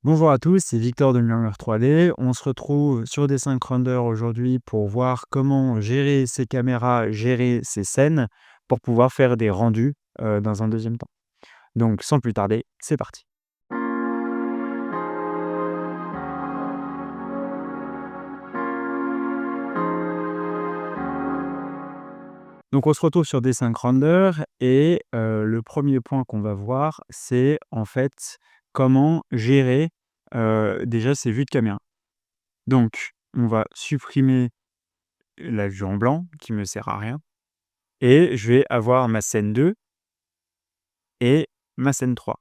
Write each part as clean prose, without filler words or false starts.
Bonjour à tous, c'est Victor de Murmure 3D. On se retrouve sur Desync Render aujourd'hui pour voir comment gérer ses caméras, gérer ses scènes pour pouvoir faire des rendus dans un deuxième temps. Donc sans plus tarder, c'est parti. Donc on se retrouve sur Desync Render et le premier point qu'on va voir, c'est en fait comment gérer déjà ses vues de caméra. Donc on va supprimer la vue en blanc qui me sert à rien. Et je vais avoir ma scène 2 et ma scène 3.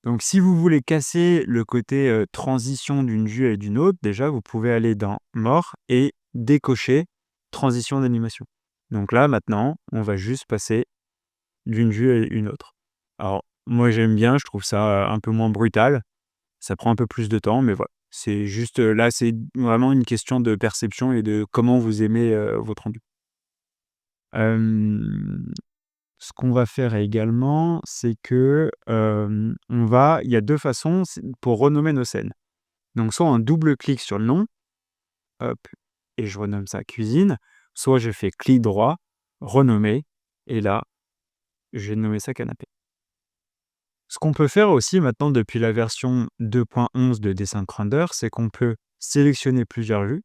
Donc si vous voulez casser le côté, transition d'une vue et d'une autre, déjà vous pouvez aller dans More et décocher transition d'animation. Donc là maintenant, on va juste passer d'une vue à une autre. Alors moi j'aime bien, je trouve ça, un peu moins brutal. Ça prend un peu plus de temps, mais voilà. C'est juste, là c'est vraiment une question de perception et de comment vous aimez, votre rendu. Hem Ce qu'on va faire également, c'est que, il y a 2 façons pour renommer nos scènes. Donc soit un double clic sur le nom, hop, et je renomme ça cuisine, soit je fais clic droit, renommer, et là, je vais nommer ça canapé. Ce qu'on peut faire aussi maintenant depuis la version 2.11 de Desync Render, c'est qu'on peut sélectionner plusieurs vues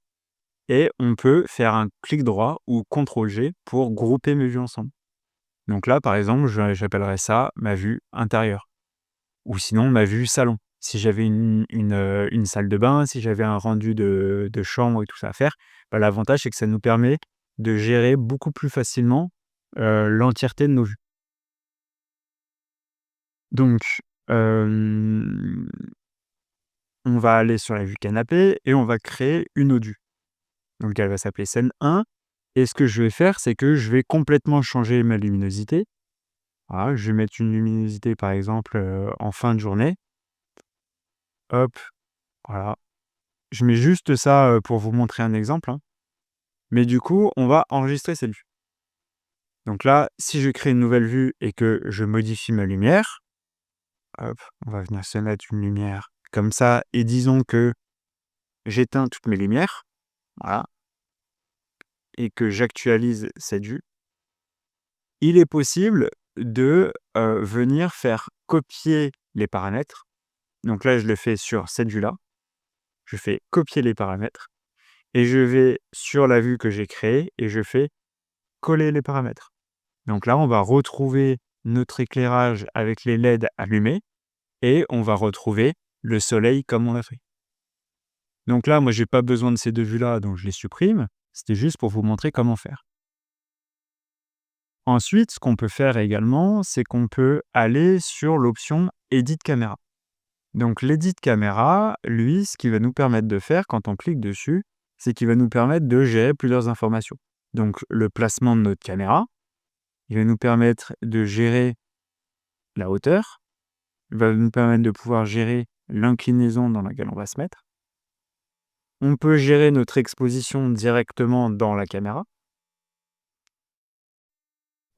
et on peut faire un clic droit ou CTRL G pour grouper mes vues ensemble. Donc là, par exemple, j'appellerais ça ma vue intérieure. Ou sinon ma vue salon. Si j'avais une salle de bain, si j'avais un rendu de chambre et tout ça à faire, bah, l'avantage c'est que ça nous permet de gérer beaucoup plus facilement, l'entièreté de nos vues. Donc, hem, on va aller sur la vue canapé et on va créer une autre vue. Donc elle va s'appeler scène 1 et ce que je vais faire, c'est que je vais complètement changer ma luminosité. Voilà, je vais mettre une luminosité par exemple, en fin de journée. Hop, voilà. Je mets juste ça, pour vous montrer un exemple, hein. Mais du coup, on va enregistrer cette vue. Donc là, si je crée une nouvelle vue et que je modifie ma lumière, hop, on va venir se mettre une lumière comme ça et disons que j'éteins toutes mes lumières, voilà, et que j'actualise cette vue, il est possible de, venir faire copier les paramètres. Donc là, je le fais sur cette vue-là. Je fais copier les paramètres et je vais sur la vue que j'ai créée et je fais coller les paramètres. Donc là, on va retrouver notre éclairage avec les LED allumés et on va retrouver le soleil comme on l'a fait. Donc là, moi, j'ai pas besoin de ces 2 vues-là, donc je les supprime. C'était juste pour vous montrer comment faire. Ensuite, ce qu'on peut faire également, c'est qu'on peut aller sur l'option Edit caméra. Donc l'Edit caméra, lui, ce qu'il va nous permettre de faire quand on clique dessus, c'est qu'il va nous permettre de gérer plusieurs informations. Donc le placement de notre caméra, il va nous permettre de gérer la hauteur, il va nous permettre de pouvoir gérer l'inclinaison dans laquelle on va se mettre. On peut gérer notre exposition directement dans la caméra.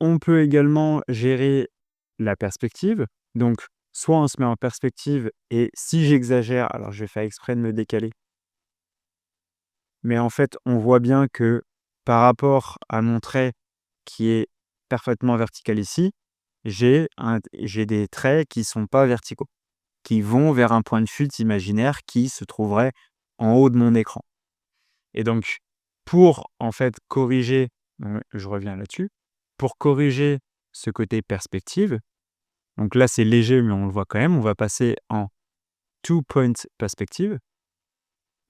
On peut également gérer la perspective. Donc, soit on se met en perspective et si j'exagère, alors je vais faire exprès de me décaler, mais en fait, on voit bien que par rapport à mon trait qui est parfaitement vertical ici, j'ai des traits qui ne sont pas verticaux, qui vont vers un point de chute imaginaire qui se trouverait en haut de mon écran. Et donc, pour en fait corriger, je reviens là-dessus, pour corriger ce côté perspective, donc là c'est léger mais on le voit quand même, on va passer en two point perspective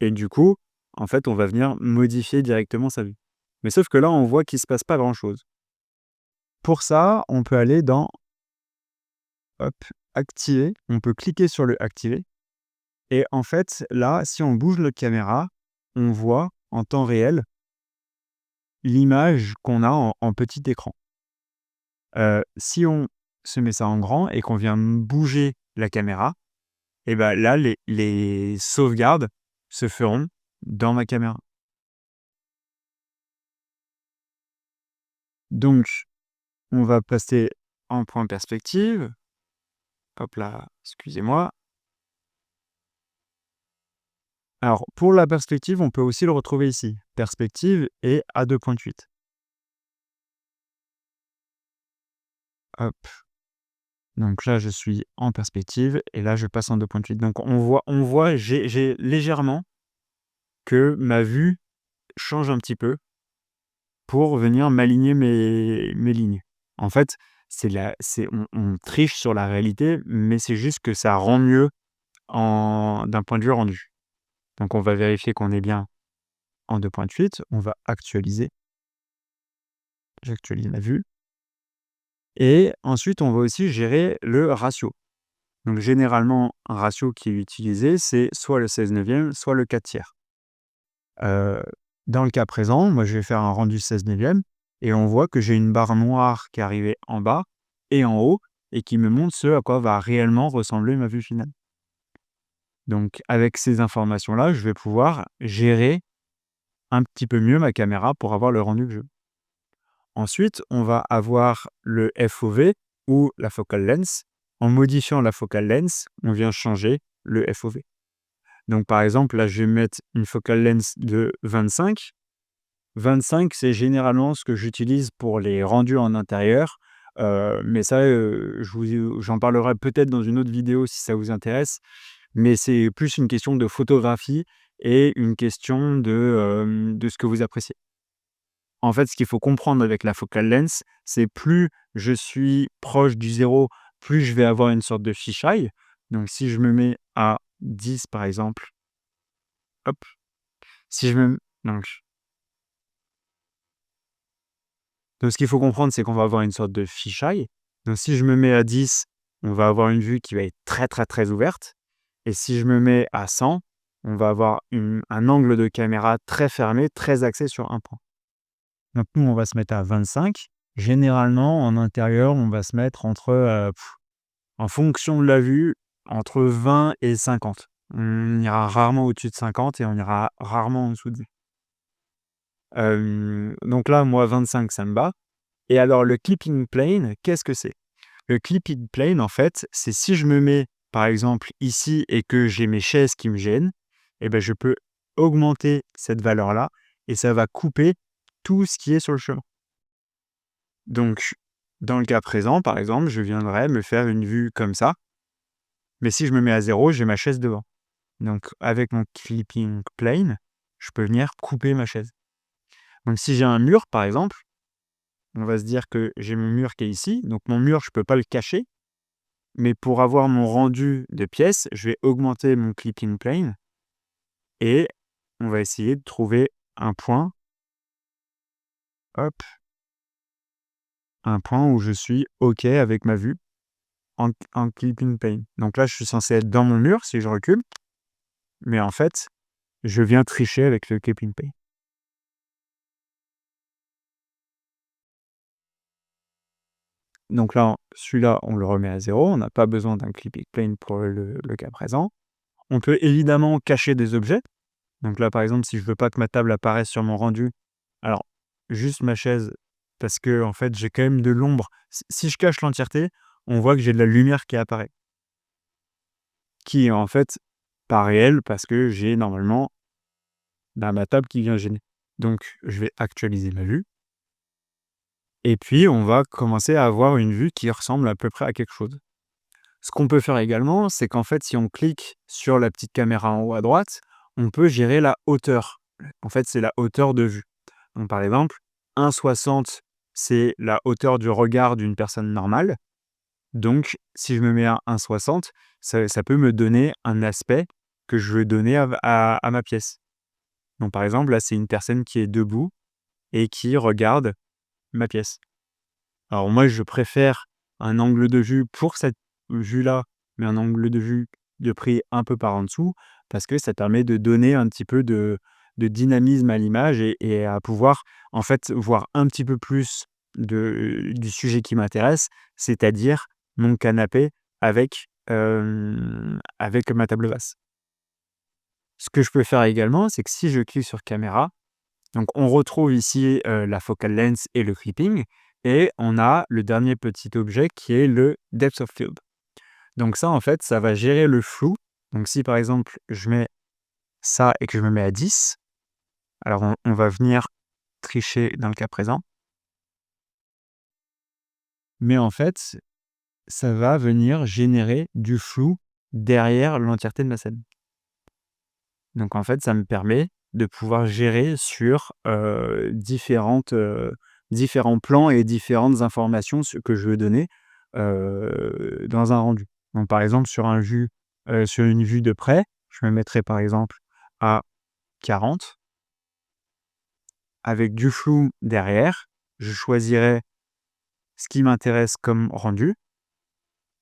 et du coup, en fait, on va venir modifier directement sa vue. Mais sauf que là, on voit qu'il ne se passe pas grand-chose. Pour ça, on peut aller dans hop, activer, on peut cliquer sur le activer et en fait, là, si on bouge notre caméra, on voit en temps réel l'image qu'on a en petit écran. Si on se met ça en grand et qu'on vient bouger la caméra et ben là, les sauvegardes se feront dans ma caméra. Donc on va passer en point perspective. Hop là, excusez-moi. Alors pour la perspective, on peut aussi le retrouver ici. Perspective et A2.8. Hop, donc là je suis en perspective et là je passe en 2.8. Donc on voit j'ai légèrement que ma vue change un petit peu pour venir m'aligner mes lignes. En fait, c'est on triche sur la réalité, mais c'est juste que ça rend mieux d'un point de vue rendu. Donc on va vérifier qu'on est bien en 2.8, on va actualiser. J'actualise ma vue et ensuite on va aussi gérer le ratio. Donc généralement, un ratio qui est utilisé, c'est soit le 16/9, soit le 4/3. Heu, Dans le cas présent, moi je vais faire un rendu 16/9 et on voit que j'ai une barre noire qui est arrivée en bas et en haut et qui me montre ce à quoi va réellement ressembler ma vue finale. Donc avec ces informations-là, je vais pouvoir gérer un petit peu mieux ma caméra pour avoir le rendu que je veux. Ensuite, on va avoir le FOV ou la focal length. En modifiant la focal length, on vient changer le FOV. Donc par exemple, là, je vais mettre une focal length de 25. 25, c'est généralement ce que j'utilise pour les rendus en intérieur, mais ça, j'en parlerai peut-être dans une autre vidéo si ça vous intéresse, mais c'est plus une question de photographie et une question de ce que vous appréciez. En fait, ce qu'il faut comprendre avec la focal length, c'est plus je suis proche du zéro, plus je vais avoir une sorte de fisheye. Donc si je me mets à 10 par exemple, hop, si je me donc ce qu'il faut comprendre, c'est qu'on va avoir une sorte de fisheye. Donc si je me mets à 10, on va avoir une vue qui va être très, très, très ouverte et si je me mets à 100, on va avoir un angle de caméra très fermé, très axé sur un point. Donc nous, on va se mettre à 25. Généralement, en intérieur, on va se mettre entre, en fonction de la vue, entre 20 et 50. On ira rarement au-dessus de 50 et on ira rarement en dessous de 20. Donc là, moi, 25, ça me va. Et alors le clipping plane, qu'est-ce que c'est? Le clipping plane, en fait, c'est si je me mets, par exemple, ici et que j'ai mes chaises qui me gênent, et ben, je peux augmenter cette valeur-là et ça va couper tout ce qui est sur le chemin. Donc, dans le cas présent, par exemple, je viendrais me faire une vue comme ça, mais si je me mets à 0, j'ai ma chaise devant. Donc avec mon clipping plane, je peux venir couper ma chaise. Donc si j'ai un mur, par exemple, on va se dire que j'ai mon mur qui est ici, donc mon mur, je ne peux pas le cacher, mais pour avoir mon rendu de pièce, je vais augmenter mon clipping plane et on va essayer de trouver un point, hop, un point où je suis OK avec ma vue en clipping plane. Donc là, je suis censé être dans mon mur si je recule, mais en fait, je viens tricher avec le clipping plane. Donc là, celui-là, on le remet à 0. On n'a pas besoin d'un clipping plane pour le cas présent. On peut évidemment cacher des objets. Donc là, par exemple, si je veux pas que ma table apparaisse sur mon rendu, alors juste ma chaise, parce que en fait, j'ai quand même de l'ombre. Si je cache l'entièreté, on voit que j'ai de la lumière qui apparaît, qui est en fait pas réelle parce que j'ai normalement ma table qui vient gêner. Donc je vais actualiser ma vue et puis on va commencer à avoir une vue qui ressemble à peu près à quelque chose. Ce qu'on peut faire également, c'est qu'en fait, si on clique sur la petite caméra en haut à droite, on peut gérer la hauteur. En fait, c'est la hauteur de vue. Donc, par exemple, 1,60, c'est la hauteur du regard d'une personne normale. Donc, si je me mets à 1,60, ça peut me donner un aspect que je veux donner à ma pièce. Donc, par exemple, là, c'est une personne qui est debout et qui regarde ma pièce. Alors moi, je préfère un angle de vue pour cette vue-là, mais un angle de vue de prix un peu par en dessous, parce que ça permet de donner un petit peu de dynamisme à l'image et à pouvoir, en fait, voir un petit peu plus du sujet qui m'intéresse, c'est-à-dire mon canapé avec ma table basse. Ce que je peux faire également, c'est que si je clique sur caméra, donc on retrouve ici, la focal length et le clipping et on a le dernier petit objet qui est le depth of field. Donc ça, en fait, ça va gérer le flou. Donc si par exemple, je mets ça et que je me mets à 10, alors on va venir tricher dans le cas présent. Mais en fait, ça va venir générer du flou derrière l'entièreté de ma scène. Donc en fait, ça me permet de pouvoir gérer sur, différents plans et différentes informations que je veux donner, dans un rendu. Donc par exemple sur une vue de près, je me mettrai par exemple à 40 avec du flou derrière. Je choisirai ce qui m'intéresse comme rendu.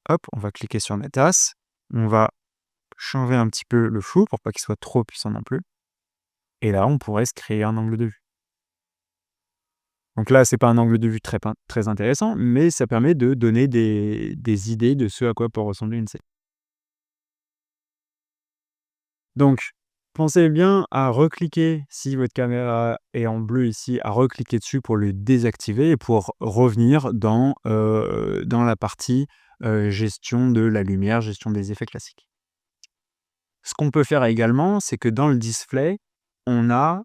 Hop, on va cliquer sur ma tasse. On va changer un petit peu le flou pour pas qu'il soit trop puissant non plus. Et là, on pourrait se créer un angle de vue. Donc là, c'est pas un angle de vue très intéressant, mais ça permet de donner des idées de ce à quoi peut ressembler une scène. Donc, pensez bien à recliquer si votre caméra est en bleu ici, à recliquer dessus pour le désactiver et pour revenir dans la partie, gestion de la lumière, gestion des effets classiques. Ce qu'on peut faire également, c'est que dans le display, on a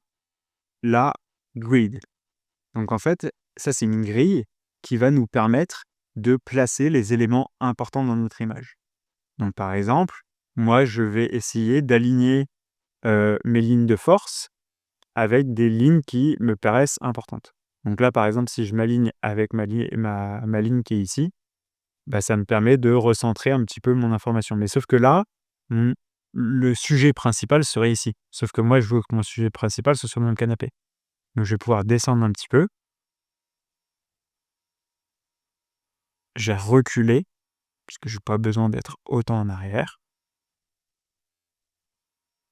la grid. Donc en fait, ça c'est une grille qui va nous permettre de placer les éléments importants dans notre image. Donc par exemple, moi je vais essayer d'aligner, mes lignes de force avec des lignes qui me paraissent importantes. Donc là, par exemple, si je m'aligne avec ma ligne qui est ici, bah, ça me permet de recentrer un petit peu mon information. Mais sauf que là, mmh, le sujet principal serait ici. Sauf que moi, je veux que mon sujet principal soit sur mon canapé. Donc je vais pouvoir descendre un petit peu. Je vais reculer, puisque j'ai pas besoin d'être autant en arrière.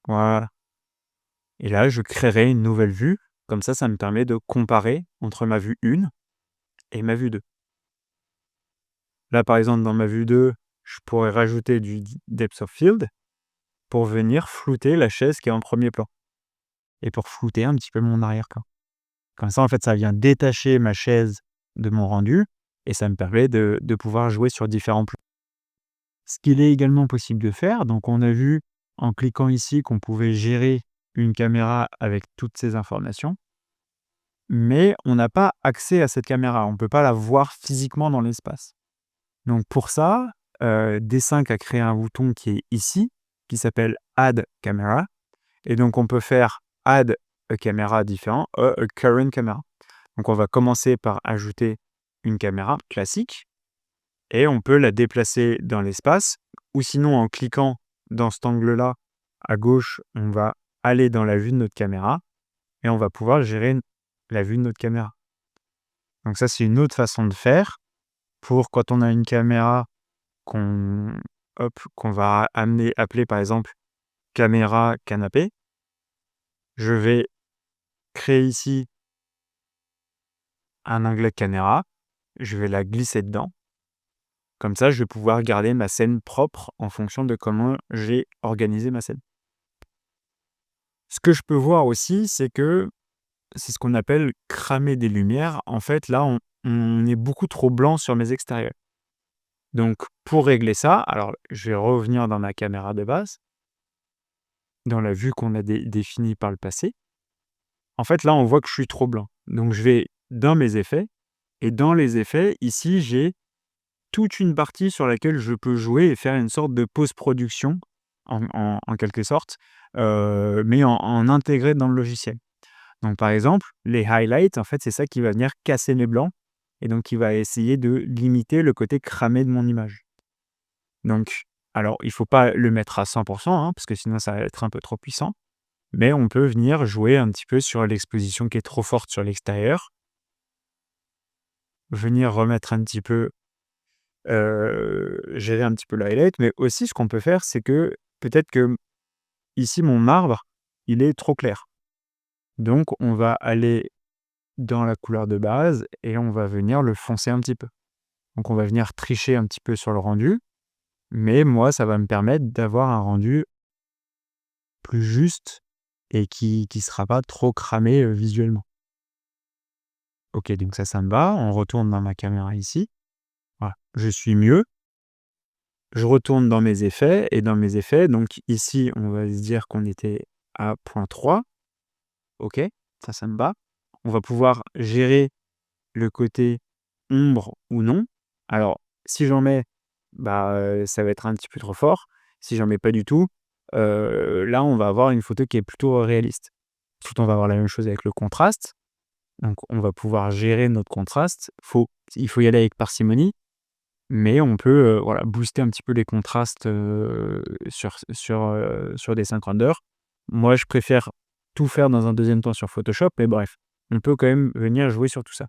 Voilà. Et là, je créerai une nouvelle vue. Comme ça me permet de comparer entre ma vue 1 et ma vue 2. Là, par exemple, dans ma vue 2, je pourrais rajouter du depth of field pour venir flouter la chaise qui est en premier plan et pour flouter un petit peu mon arrière-plan. Comme ça, en fait, ça vient détacher ma chaise de mon rendu et ça me permet de pouvoir jouer sur différents plans. Ce qu'il est également possible de faire, donc on a vu en cliquant ici qu'on pouvait gérer une caméra avec toutes ces informations, mais on n'a pas accès à cette caméra, on ne peut pas la voir physiquement dans l'espace. Donc pour ça, D5 a créé un bouton qui est ici, qui s'appelle Add Camera, et donc on peut faire Add a camera différent, a current camera. Donc on va commencer par ajouter une caméra classique, et on peut la déplacer dans l'espace, ou sinon en cliquant dans cet angle-là, à gauche, on va aller dans la vue de notre caméra, et on va pouvoir gérer la vue de notre caméra. Donc ça, c'est une autre façon de faire pour quand on a une caméra qu'on qu'on va appeler par exemple caméra canapé. Je vais créer ici un onglet caméra, je vais la glisser dedans. Comme ça, je vais pouvoir garder ma scène propre en fonction de comment j'ai organisé ma scène. Ce que je peux voir aussi, c'est que c'est ce qu'on appelle cramer des lumières. En fait, là, on est beaucoup trop blanc sur mes extérieurs. Donc, pour régler ça, alors je vais revenir dans ma caméra de base, dans la vue qu'on a définie par le passé. En fait, là, on voit que je suis trop blanc. Donc, je vais dans mes effets, et dans les effets, ici, j'ai toute une partie sur laquelle je peux jouer et faire une sorte de post-production, en quelque sorte, mais en intégré dans le logiciel. Donc, par exemple, les highlights, en fait, c'est ça qui va venir casser mes blancs et donc qui va essayer de limiter le côté cramé de mon image. Donc, alors, il ne faut pas le mettre à 100 parce que sinon ça va être un peu trop puissant, mais on peut venir jouer un petit peu sur l'exposition qui est trop forte sur l'extérieur, venir remettre un petit peu, gérer un petit peu le highlight, mais aussi ce qu'on peut faire, c'est que peut-être que ici mon marbre, il est trop clair. Donc on va aller dans la couleur de base et on va venir le foncer un petit peu. Donc on va venir tricher un petit peu sur le rendu, mais moi ça va me permettre d'avoir un rendu plus juste et qui sera pas trop cramé, visuellement. OK, donc ça me va. On retourne dans ma caméra ici. Voilà, je suis mieux. Je retourne dans mes effets et dans mes effets, donc ici, on va se dire qu'on était à 0,3. OK, ça me va. On va pouvoir gérer le côté ombre ou non. Alors, si j'en mets, ça va être un petit peu trop fort. Si j'en mets pas du tout, là, on va avoir une photo qui est plutôt réaliste. Ensuite, on va avoir la même chose avec le contraste. Donc on va pouvoir gérer notre contraste. Il faut y aller avec parcimonie, mais on peut, voilà, booster un petit peu les contrastes, sur des 50 heures. Moi, je préfère tout faire dans un deuxième temps sur Photoshop, mais bref, on peut quand même venir jouer sur tout ça.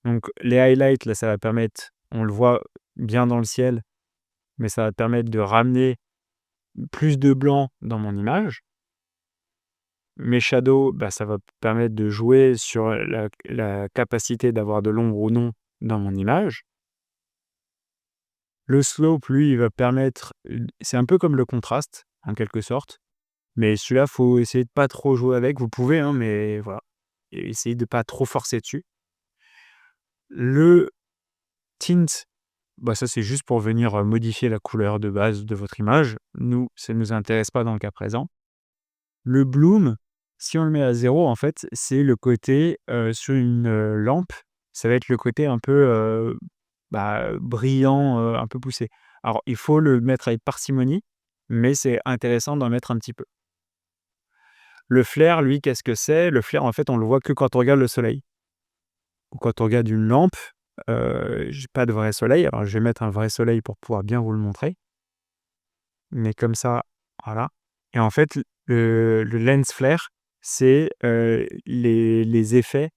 Donc les highlights, là, ça va permettre, on le voit bien dans le ciel, mais ça va permettre de ramener plus de blanc dans mon image. Mes shadows, ça va permettre de jouer sur la capacité d'avoir de l'ombre ou non dans mon image. Le slope, lui, il va permettre, c'est un peu comme le contraste, en quelque sorte, mais celui-là, faut essayer de pas trop jouer avec. Vous pouvez, hein, mais voilà, et essayez de pas trop forcer dessus. Le tint, ça, c'est juste pour venir, modifier la couleur de base de votre image. Nous, ça ne nous intéresse pas dans le cas présent. Le bloom, si on le met à 0, en fait, c'est le côté, sur une, lampe, ça va être le côté un peu, brillant, un peu poussé. Alors il faut le mettre avec parcimonie, mais c'est intéressant d'en mettre un petit peu. Le flair, lui, qu'est-ce que c'est? Le flair, en fait, on le voit que quand on regarde le soleil ou quand on regarde une lampe. J'ai pas de vrai soleil, alors je vais mettre un vrai soleil pour pouvoir bien vous le montrer, mais comme ça, voilà. Et en fait, le lens flare, c'est, les effets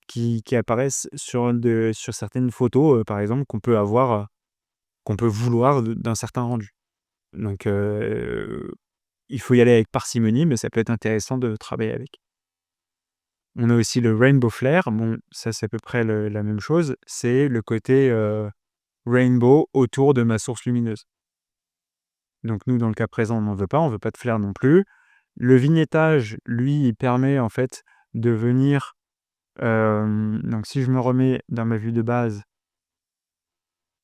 qui apparaissent sur certaines photos, par exemple, qu'on peut vouloir d'un certain rendu. Donc il faut y aller avec parcimonie, mais ça peut être intéressant de travailler avec. On a aussi le rainbow flare. Bon, ça, c'est à peu près la même chose. C'est le côté, rainbow autour de ma source lumineuse. Donc nous, dans le cas présent, on veut pas de flare non plus. Le vignettage, lui, il permet en fait de venir, donc si je me remets dans ma vue de base,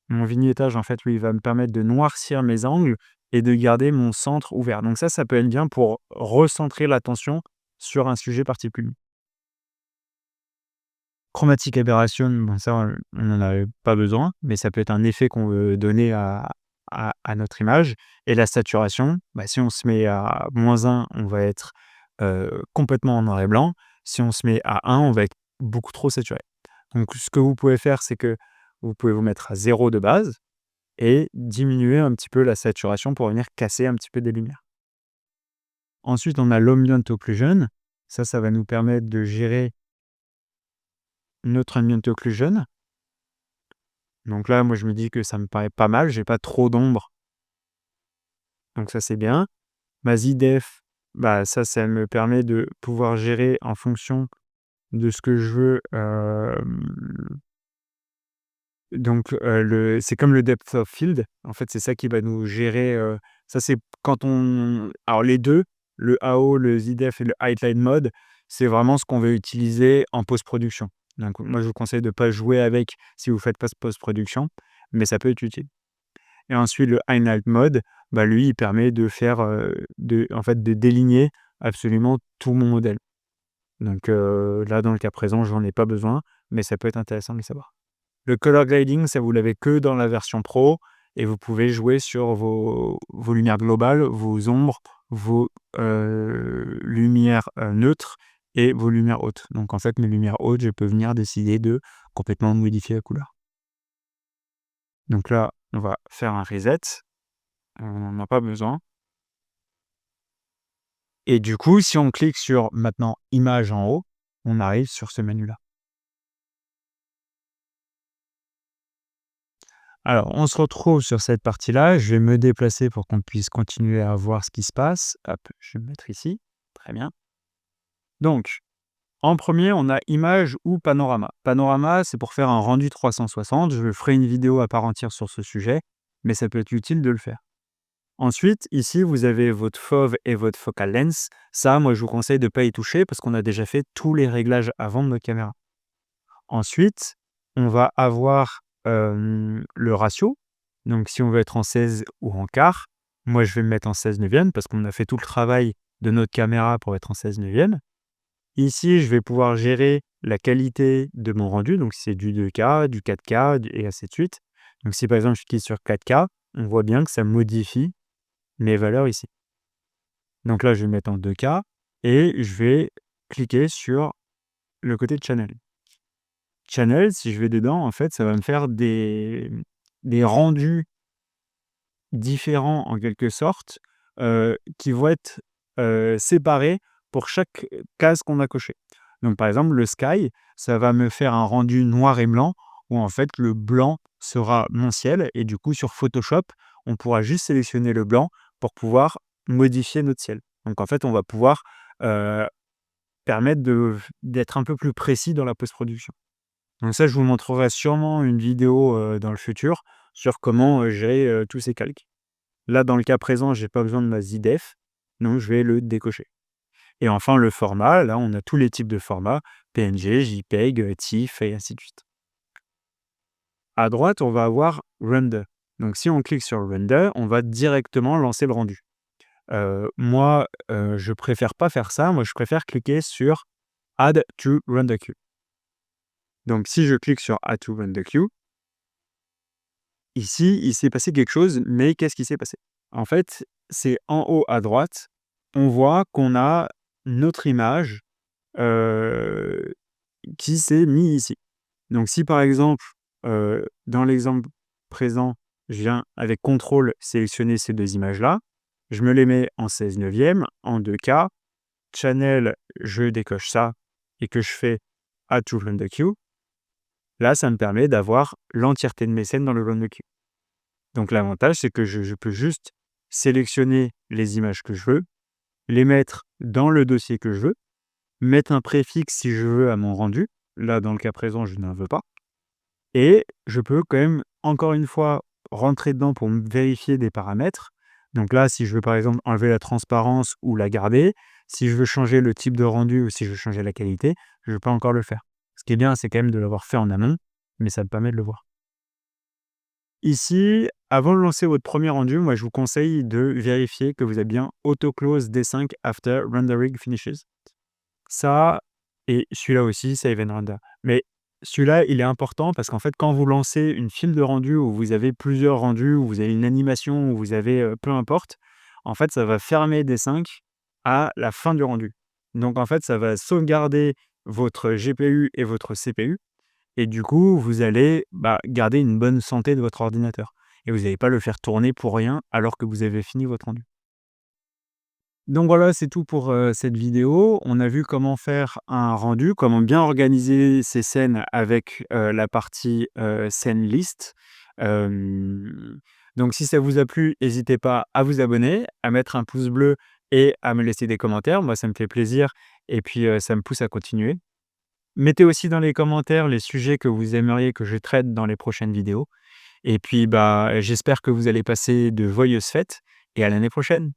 mon vignettage, en fait, lui, il va me permettre de noircir mes angles et de garder mon centre ouvert. Donc ça peut être bien pour recentrer l'attention sur un sujet particulier. Chromatic aberration, bon ça, on n'en a pas besoin, mais ça peut être un effet qu'on veut donner à notre image. Et la saturation, si on se met à -1, on va être, complètement en noir et blanc. Si on se met à 1, on va être beaucoup trop saturé. Donc ce que vous pouvez faire, c'est que vous pouvez vous mettre à 0 de base et diminuer un petit peu la saturation pour venir casser un petit peu des lumières. Ensuite, on a l'ambient occlusion. Ça va nous permettre de gérer notre ambient occlusion. Donc là, moi, je me dis que ça me paraît pas mal, j'ai pas trop d'ombre, donc ça, c'est bien. Ma Z-Def, ça me permet de pouvoir gérer en fonction de ce que je veux, donc c'est comme le depth of field. En fait, c'est ça qui va nous gérer, ça, c'est quand on alors les 2, le AO, le Z-Def et le Highlight Mode, c'est vraiment ce qu'on veut utiliser en post-production. Donc moi, je vous conseille de pas jouer avec si vous faites pas de post-production, mais ça peut être utile. Et ensuite le highlight mode, lui, il permet de faire, de déligner absolument tout mon modèle. Donc là, dans le cas présent, j'en ai pas besoin, mais ça peut être intéressant de le savoir. Le color grading, ça, vous l'avez que dans la version pro et vous pouvez jouer sur vos lumières globales, vos ombres, vos, lumières, neutres et vos lumières hautes. Donc en fait, mes lumières hautes, je peux venir décider de complètement modifier la couleur. Donc là, on va faire un reset. On n'en a pas besoin. Et du coup, si on clique sur maintenant image en haut, on arrive sur ce menu-là. Alors, on se retrouve sur cette partie-là. Je vais me déplacer pour qu'on puisse continuer à voir ce qui se passe. Hop, je vais me mettre ici. Très bien. Donc, en premier, on a image ou panorama. Panorama, c'est pour faire un rendu 360. Je ferai une vidéo à part entière sur ce sujet, mais ça peut être utile de le faire. Ensuite, ici, vous avez votre fauve et votre focal length. Ça, moi, je vous conseille de ne pas y toucher parce qu'on a déjà fait tous les réglages avant de notre caméra. Ensuite, on va avoir le ratio. Donc, si on veut être en 16 ou en quart, Moi, je vais me mettre en 16/9 parce qu'on a fait tout le travail de notre caméra pour être en 16/9. Ici, je vais pouvoir gérer la qualité de mon rendu, donc si c'est du 2K, du 4K et ainsi de suite. Donc si par exemple je clique sur 4K, on voit bien que ça modifie mes valeurs ici. Donc là, je vais mettre en 2K et je vais cliquer sur le côté channel. Channel, si je vais dedans, en fait, ça va me faire des rendus différents en quelque sorte, qui vont être, séparés pour chaque case qu'on a cochée. Donc par exemple, le sky, ça va me faire un rendu noir et blanc où en fait le blanc sera mon ciel et du coup sur Photoshop, on pourra juste sélectionner le blanc pour pouvoir modifier notre ciel. Donc en fait, on va pouvoir, heu, permettre d'être un peu plus précis dans la post-production. Donc ça, je vous montrerai sûrement une vidéo, dans le futur sur comment, gérer, tous ces calques. Là, dans le cas présent, j'ai pas besoin de ma ZDef, donc je vais le décocher. Et enfin, le format, là, on a tous les types de formats, PNG, JPEG, TIFF et ainsi de suite. À droite, on va avoir Render. Donc si on clique sur Render, on va directement lancer le rendu. Moi, je préfère pas faire ça. Moi, je préfère cliquer sur Add to Render Queue. Donc si je clique sur Add to Render Queue, ici, il s'est passé quelque chose, mais qu'est-ce qui s'est passé? En fait, c'est en haut à droite, on voit qu'on a notre image, heu, qui s'est mis ici. Donc si par exemple, dans l'exemple présent, je viens avec contrôle sélectionner ces 2 images-là, je me les mets en 16/9, en 2K, channel, je décoche ça et que je fais Add to Render Queue, là, ça me permet d'avoir l'entièreté de mes scènes dans le Render Queue. Donc l'avantage, c'est que je peux juste sélectionner les images que je veux, les mettre dans le dossier que je veux, mettre un préfixe si je veux à mon rendu. Là, dans le cas présent, je n'en veux pas. Et je peux quand même, encore une fois, rentrer dedans pour me vérifier des paramètres. Donc là, si je veux par exemple enlever la transparence ou la garder, si je veux changer le type de rendu ou si je veux changer la qualité, je ne peux pas encore le faire. Ce qui est bien, c'est quand même de l'avoir fait en amont, mais ça me permet de le voir. Ici, avant de lancer votre premier rendu, moi je vous conseille de vérifier que vous avez bien Auto Close D5 After Rendering Finishes. Ça et celui-là aussi, Save and Render. Mais celui-là, il est important parce qu'en fait, quand vous lancez une file de rendu où vous avez plusieurs rendus, où vous avez une animation, où vous avez, peu importe, en fait, ça va fermer D5 à la fin du rendu. Donc en fait, ça va sauvegarder votre GPU et votre CPU et du coup, vous allez, garder une bonne santé de votre ordinateur et vous n'allez pas le faire tourner pour rien alors que vous avez fini votre rendu. Donc voilà, c'est tout pour, cette vidéo. On a vu comment faire un rendu, comment bien organiser ses scènes avec, la partie, scène list. Donc si ça vous a plu, n'hésitez pas à vous abonner, à mettre un pouce bleu et à me laisser des commentaires. Moi, ça me fait plaisir et puis, ça me pousse à continuer. Mettez aussi dans les commentaires les sujets que vous aimeriez que je traite dans les prochaines vidéos et puis, j'espère que vous allez passer de joyeuses fêtes et à l'année prochaine.